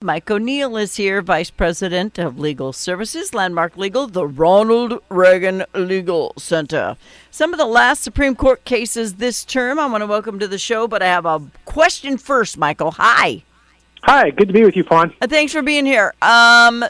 Mike O'Neill is here, Vice President of Legal Services, Landmark Legal, the Ronald Reagan Legal Center. Some of the last Supreme Court cases this term I want to welcome to the show, but I have a question first, Michael. Hi. Hi, good to be with you, Fawn. Thanks for being here.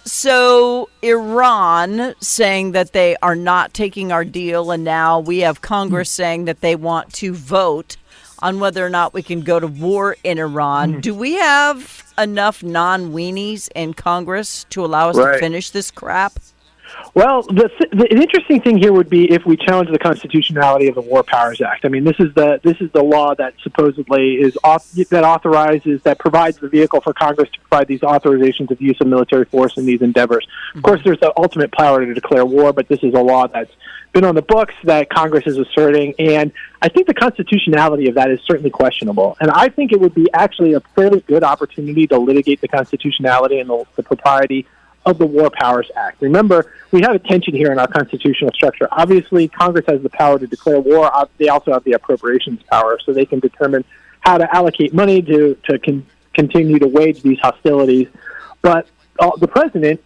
So Iran saying that they are not taking our deal, and now we have Congress saying that they want to vote on whether or not we can go to war in Iran. Do we have enough non-weenies in Congress to allow us to finish this crap? Well, the interesting thing here would be if we challenge the constitutionality of the War Powers Act. I mean, this is the law that supposedly that provides the vehicle for Congress to provide these authorizations of use of military force in these endeavors. Of course, there's the ultimate power to declare war, but this is a law that's been on the books that Congress is asserting, and I think the constitutionality of that is certainly questionable. And I think it would be actually a fairly good opportunity to litigate the constitutionality and the propriety of the War Powers Act. Remember, we have a tension here in our constitutional structure. Obviously, Congress has the power to declare war. They also have the appropriations power, so they can determine how to allocate money to continue to wage these hostilities. But the president,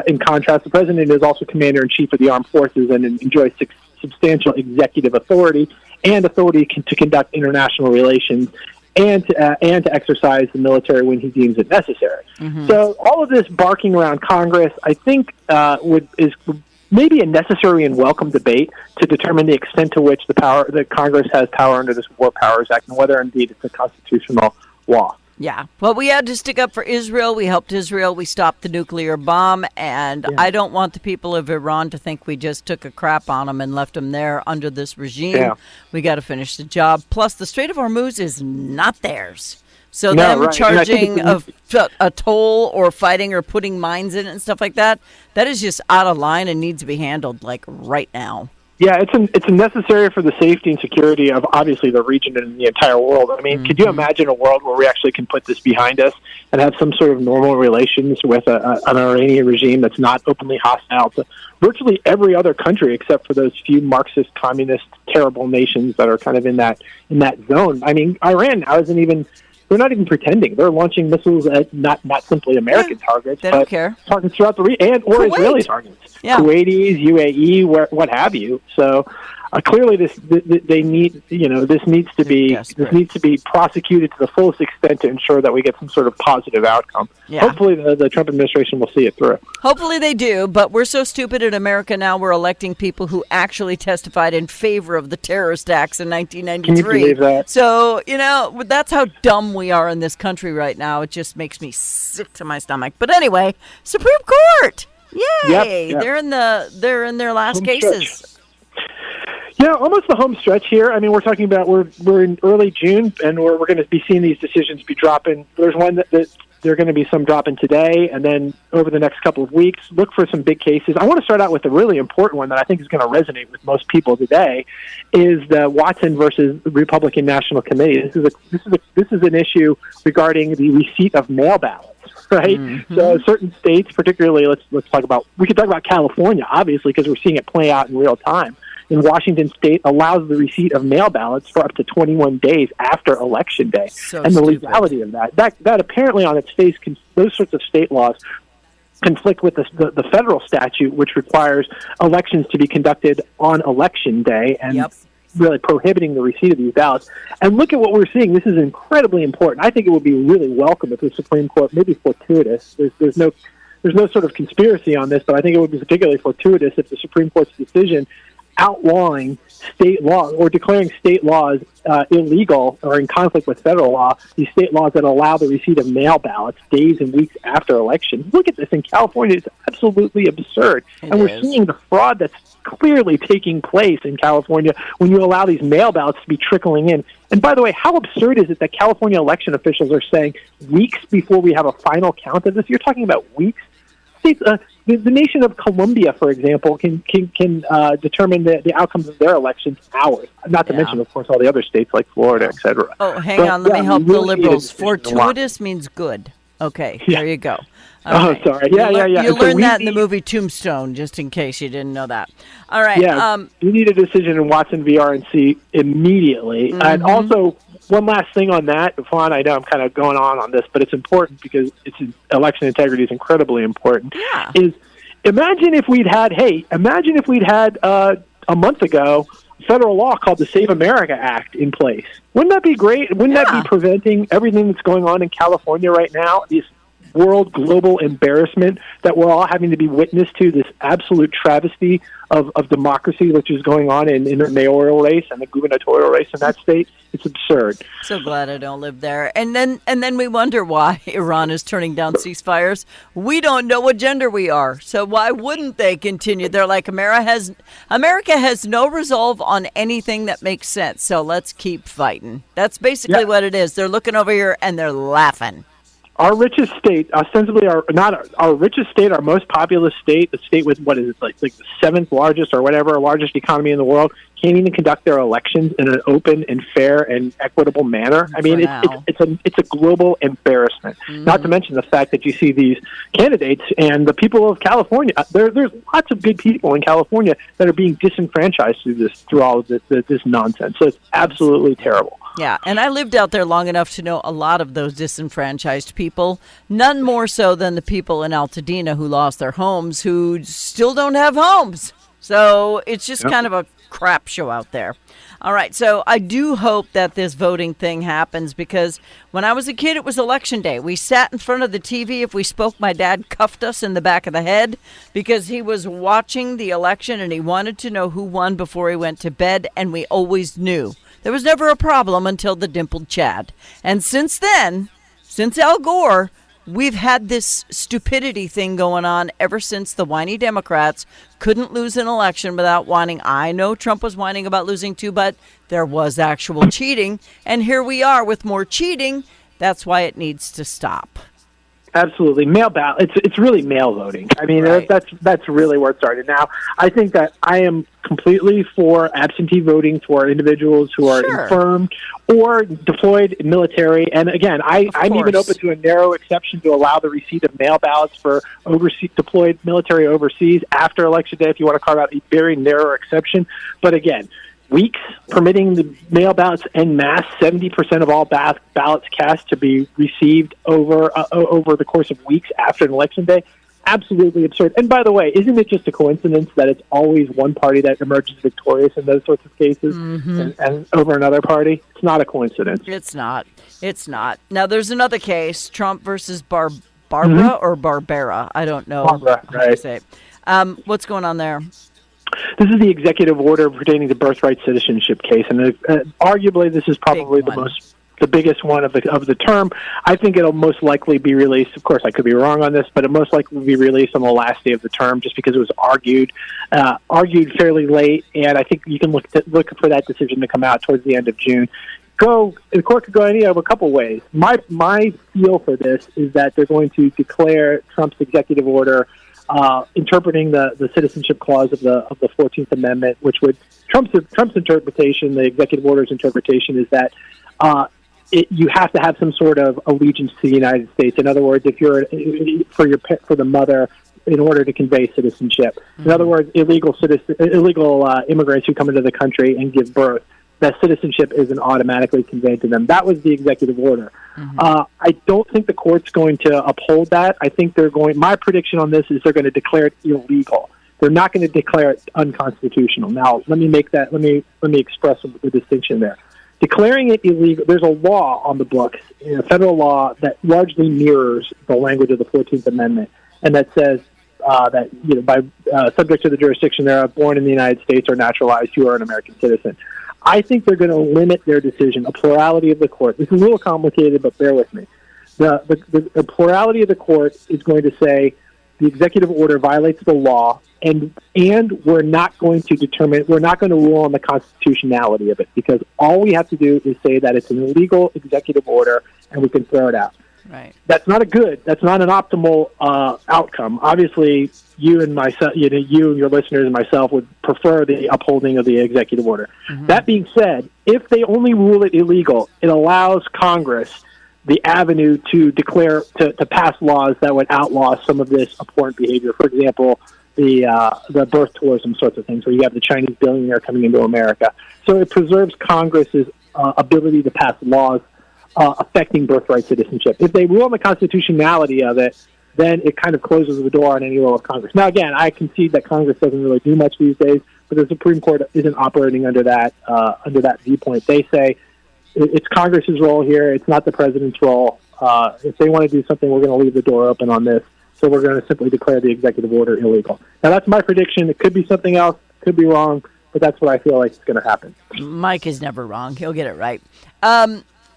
in contrast, the president is also commander-in-chief of the armed forces and enjoys substantial executive authority and authority to conduct international relations and to exercise the military when he deems it necessary. So all of this barking around Congress, I think, is maybe a necessary and welcome debate to determine the extent to which that Congress has power under this War Powers Act and whether indeed it's a constitutional law. Yeah. Well, we had to stick up for Israel. We helped Israel. We stopped the nuclear bomb. And I don't want the people of Iran to think we just took a crap on them and left them there under this regime. Yeah. We got to finish the job. Plus, the Strait of Hormuz is not theirs. So them charging a toll or fighting or putting mines in it and stuff like that, that is just out of line and needs to be handled like right now. Yeah, it's necessary for the safety and security of obviously the region and the entire world. I mean, could you imagine a world where we actually can put this behind us and have some sort of normal relations with an Iranian regime that's not openly hostile to virtually every other country except for those few Marxist, communist, terrible nations that are kind of in that zone? I mean, Iran now isn't even. They're not even pretending. They're launching missiles at not simply American targets, but targets throughout the region, or Israeli targets, Kuwaitis, UAE, what have you. So clearly, this needs to be prosecuted to the fullest extent to ensure that we get some sort of positive outcome. Yeah. Hopefully, the Trump administration will see it through. Hopefully, they do. But we're so stupid in America now. We're electing people who actually testified in favor of the terrorist acts in 1993. Can you believe that? So that's how dumb we are in this country right now. It just makes me sick to my stomach. But anyway, Supreme Court, yay! Yep. They're in their last cases. Yeah, almost the home stretch here. I mean, we're talking about we're in early June, and we're going to be seeing these decisions be dropping. There's one that there are going to be some dropping today, and then over the next couple of weeks, look for some big cases. I want to start out with a really important one that I think is going to resonate with most people today, is the Watson versus Republican National Committee. This is an issue regarding the receipt of mail ballots. Right, so certain states, particularly, we could talk about California, obviously, because we're seeing it play out in real time. In Washington State, allows the receipt of mail ballots for up to 21 days after Election Day, and the legality of that apparently on its face, those sorts of state laws conflict with the federal statute, which requires elections to be conducted on Election Day, and really prohibiting the receipt of these ballots. And look at what we're seeing. This is incredibly important. I think it would be really welcome if the Supreme Court, maybe fortuitous, there's no sort of conspiracy on this, but I think it would be particularly fortuitous if the Supreme Court's decision outlawing state law or declaring state laws illegal or in conflict with federal law, these state laws that allow the receipt of mail ballots days and weeks after elections. Look at this. In California, it's absolutely absurd. We're seeing the fraud that's clearly taking place in California when you allow these mail ballots to be trickling in. And by the way, how absurd is it that California election officials are saying weeks before we have a final count of this? You're talking about weeks? The nation of Colombia, for example, can determine the outcomes of their elections hours. Not to mention, of course, all the other states like Florida, et cetera. Oh, hang on. Let me help the liberals. Fortuitous means good. Okay, there you go. Okay. Oh, sorry. Yeah. You learned that in the movie Tombstone, just in case you didn't know that. All right. Yeah, we need a decision in Watson v. RNC immediately. And also, one last thing on that, Fawn. I know I'm kind of going on this, but it's important because election integrity is incredibly important. Yeah. Imagine if we'd had a month ago federal law called the Save America Act in place. Wouldn't that be great? Wouldn't that be preventing everything that's going on in California right now? This global embarrassment that we're all having to be witness to, this absolute travesty of democracy, which is going on in the mayoral race and the gubernatorial race in that state. It's absurd. So glad I don't live there. And then we wonder why Iran is turning down ceasefires. We don't know what gender we are, so why wouldn't they continue? They're like, America has no resolve on anything that makes sense, so let's keep fighting. That's basically what it is. They're looking over here and they're laughing. Our richest state, ostensibly our richest state, our most populous state, the state with what is it, like the seventh largest or whatever, largest economy in the world, can't even conduct their elections in an open and fair and equitable manner. I mean, it's a global embarrassment. Mm-hmm. Not to mention the fact that you see these candidates and the people of California. There's lots of good people in California that are being disenfranchised through all of this nonsense. So it's absolutely terrible. Yeah, and I lived out there long enough to know a lot of those disenfranchised people, none more so than the people in Altadena who lost their homes, who still don't have homes. So it's just kind of a crap show out there. All right, so I do hope that this voting thing happens, because when I was a kid, it was election day. We sat in front of the TV. If we spoke, my dad cuffed us in the back of the head because he was watching the election and he wanted to know who won before he went to bed, and we always knew. There was never a problem until the dimpled Chad. And since then, since Al Gore, we've had this stupidity thing going on ever since the whiny Democrats couldn't lose an election without whining. I know Trump was whining about losing too, but there was actual cheating. And here we are with more cheating. That's why it needs to stop. Absolutely. Mail ballot. It's really mail voting. I mean, that's really where it started. Now, I think that I am completely for absentee voting for individuals who are infirmed or deployed military. And again, I'm even open to a narrow exception to allow the receipt of mail ballots for deployed military overseas after Election Day if you want to carve out a very narrow exception. But again, weeks permitting the mail ballots en masse, 70% of all ballots cast to be received over the course of weeks after an election day, absolutely absurd. And by the way, isn't it just a coincidence that it's always one party that emerges victorious in those sorts of cases and over another party? It's not a coincidence. It's not. Now, there's another case, Trump versus Barbara or Barbera. I don't know Barbara, how to say it. What's going on there? This is the executive order pertaining to birthright citizenship case, and arguably this is probably the biggest one of the term. I think it'll most likely be released. Of course, I could be wrong on this, but it most likely will be released on the last day of the term, just because it was argued fairly late, and I think you can look for that decision to come out towards the end of June. The court could go any of a couple ways. My feel for this is that they're going to declare Trump's executive order interpreting the citizenship clause of the 14th Amendment, which would Trump's interpretation, the executive order's interpretation, is that you have to have some sort of allegiance to the United States. In other words, if you're for the mother, in order to convey citizenship. In other words, illegal immigrants who come into the country and give birth, that citizenship isn't automatically conveyed to them. That was the executive order. I don't think the court's going to uphold that. I think my prediction on this is they're going to declare it illegal. They're not going to declare it unconstitutional. Now, let me express the distinction there. Declaring it illegal, there's a law on the books, a federal law that largely mirrors the language of the 14th Amendment, and that says that by subject to the jurisdiction thereof, born in the United States or naturalized, you are an American citizen. I think they're going to limit their decision, a plurality of the court. This is a little complicated, but bear with me. The plurality of the court is going to say the executive order violates the law, and we're not going to rule on the constitutionality of it, because all we have to do is say that it's an illegal executive order, and we can throw it out. Right. That's not an optimal outcome. Obviously, you and myself, you and your listeners and myself would prefer the upholding of the executive order. That being said, if they only rule it illegal, it allows Congress the avenue to declare to pass laws that would outlaw some of this abhorrent behavior. For example, the birth tourism sorts of things, where you have the Chinese billionaire coming into America. So it preserves Congress's ability to pass laws affecting birthright citizenship. If they rule on the constitutionality of it, then it kind of closes the door on any role of Congress. Now, again, I concede that Congress doesn't really do much these days, but the Supreme Court isn't operating under that viewpoint. They say it's Congress's role here; it's not the president's role. If they want to do something, we're going to leave the door open on this. So we're going to simply declare the executive order illegal. Now, that's my prediction. It could be something else, could be wrong, but that's what I feel like is going to happen. Mike is never wrong. He'll get it right.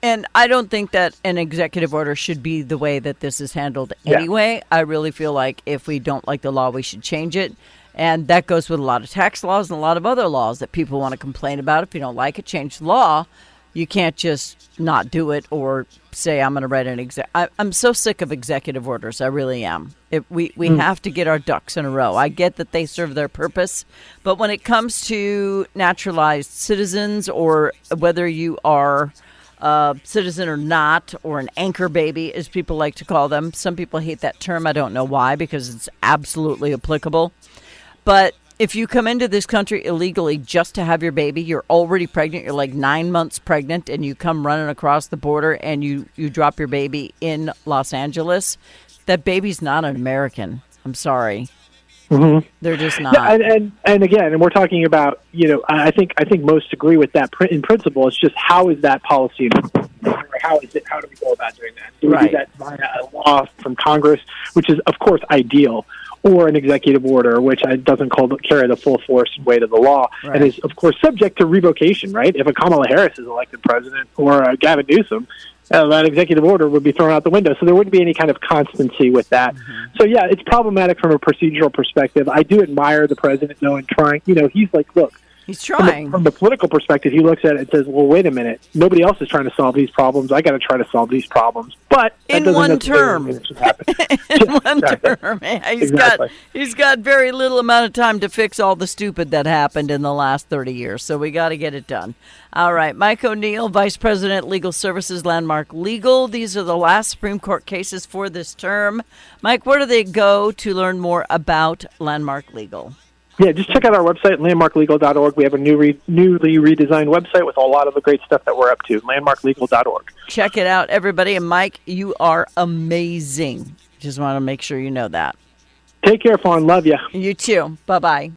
And I don't think that an executive order should be the way that this is handled anyway. Yeah. I really feel like if we don't like the law, we should change it. And that goes with a lot of tax laws and a lot of other laws that people want to complain about. If you don't like it, change the law. You can't just not do it or say, I'm going to write an I'm so sick of executive orders. I really am. We have to get our ducks in a row. I get that they serve their purpose. But when it comes to naturalized citizens, or whether you are citizen or not, or an anchor baby, as people like to call them. Some people hate that term. I don't know why, because it's absolutely applicable. But if you come into this country illegally just to have your baby, you're already pregnant, you're like 9 months pregnant, and you come running across the border and you drop your baby in Los Angeles, that baby's not an American. I'm sorry. Mm-hmm. They're just not. Yeah, and again, and we're talking about, I think most agree with that in principle. It's just, how is that policy? How do we go about doing that? Do we do that via a law from Congress, which is, of course, ideal, or an executive order, which doesn't carry the full force and weight of the law, and is, of course, subject to revocation, right? If a Kamala Harris is elected president, or a Gavin Newsom, that executive order would be thrown out the window. So there wouldn't be any kind of constancy with that. Mm-hmm. So, yeah, it's problematic from a procedural perspective. I do admire the president, though, in trying. He's like, look. He's trying. From the political perspective, he looks at it and says, well, wait a minute. Nobody else is trying to solve these problems. I got to try to solve these problems. But in one term. In one term. Yeah, he's got very little amount of time to fix all the stupid that happened in the last 30 years. So we got to get it done. All right. Mike O'Neill, Vice President, Legal Services, Landmark Legal. These are the last Supreme Court cases for this term. Mike, where do they go to learn more about Landmark Legal? Yeah, just check out our website, landmarklegal.org. We have a newly redesigned website with a lot of the great stuff that we're up to, landmarklegal.org. Check it out, everybody. And Mike, you are amazing. Just want to make sure you know that. Take care, Fawn. Love you. You too. Bye-bye.